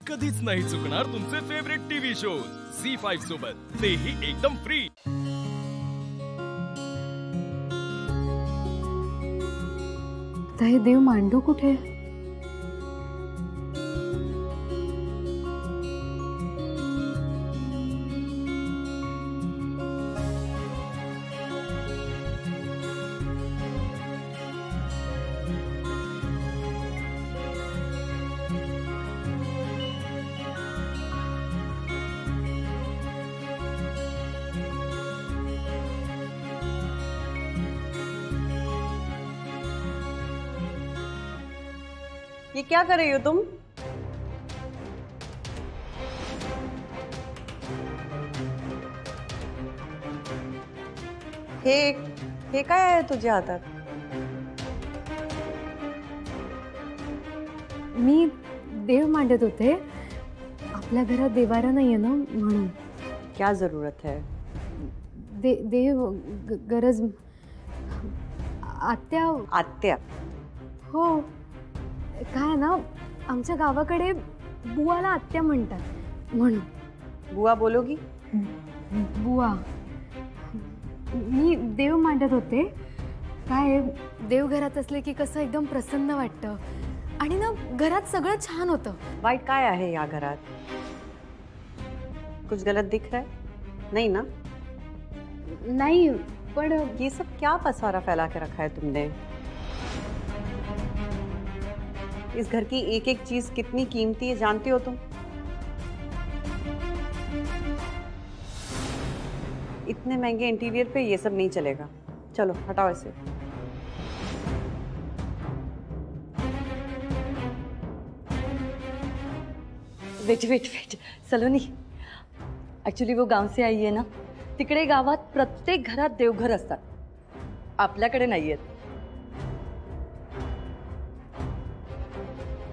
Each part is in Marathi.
कधीच नाही चुकणार तुमचे फेवरेट टीव्ही शोज झी5 सोबत, तेही एकदम फ्री। हे देव मांडू कुठे? ये क्या कर रही हो तुम? हे काय आहे तुझ्या हातात? मी देव मांडत होते। आपल्या घरात देवारा नाहीये ना म्हणून। क्या जरूरत है? देव गरज आत्या। आत्या? हो, काय ना आमच्या गावाकडे बुवाला आत्या म्हणतात म्हणून। बुवा बोलोगी? बुवा, मी देव मांडत होते। काय देव घरात असले की कसं एकदम प्रसन्न वाटतं आणि ना घरात सगळं छान होतं। वाईट काय आहे या घरात? कुछ गलत दिख रहा है? नहीं ना? नहीं, पर ये सब क्या पसारा फैला के रखा है तुमने? इस घर की एक एक चीज कितनी कीमती है जानती हो तुम? इतने महंगे इंटीरियर पे ये सब नहीं चलेगा। चलो हटाओ इसे। Wait wait wait Saloni, actually वो गाव से आई है ना, तिकडे गावात प्रत्येक घरात देवघर असतात, आपल्याकडे नाहीयेत।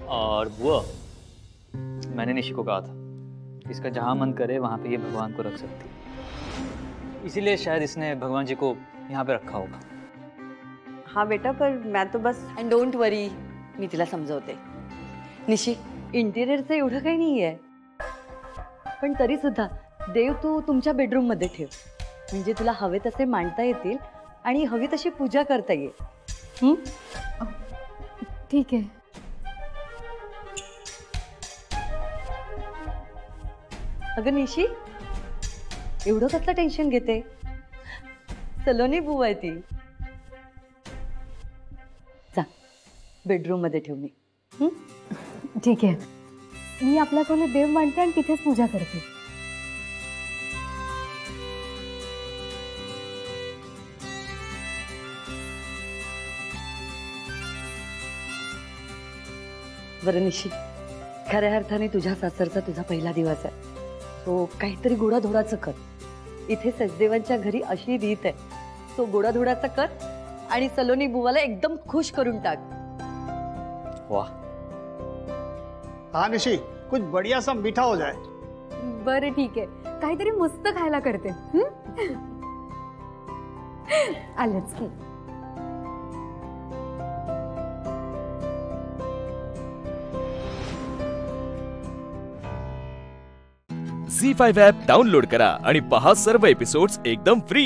और बुआ, मैंने निशी को कहा था इसका जहाँ मन करे वहाँ पे ये भगवान को रख सकती है, इसीलिए शायद इसने भगवान जी को यहाँ पे रखा होगा। हाँ बेटा, पर मैं तो बस। एंड डोंट वरी, मी तिला समजवते। निशी, इंटिरियरचं एवढं काही नाही आहे, पण तरी सुद्धा देव तू तुमच्या बेडरूम मध्ये ठेव, म्हणजे तुला हवे तसे मांडता येतील आणि हवी तशी पूजा करता येईल। ठीक आहे। अगं निशी, एवढं कसलं टेन्शन घेते? सलोनी बुवा आहे ती। जा बेडरूम मध्ये ठेव मी। ठीक आहे, मी आपल्या खोलीत देव मांडते आणि तिथेच पूजा करते। बरं निशी, खऱ्या अर्थाने तुझ्या सासरचा तुझा पहिला दिवस आहे, तो काहीतरी गोडाधोडाचं कर। इथे सचदेवांच्या घरी अशी रीत आहे, तो गोडाधोडाचं कर आणि सलोनी बुवाला एकदम खुश करून टाक। वाह। हाँ निशी, कुछ बढ़िया सा मीठा हो जाए। बरं ठीक आहे, काहीतरी मस्त खायला करते। आलेच। झी5 ॲप डाउनलोड करा आणि पहा सर्व एपिसोड्स एकदम फ्री।